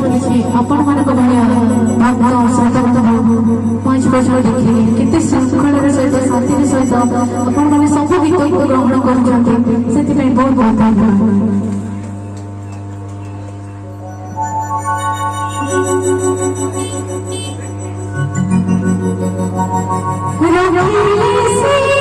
देखिए आपण मान को भलिया भक्त श्रद्धावंत मंच पर देखिए केते श्रृंखलार सहित शांतिर सहित आपण माने सब गीत को ग्रहण करछन्ते सेति पे बहुत बहुत धन्यवाद। रखिले से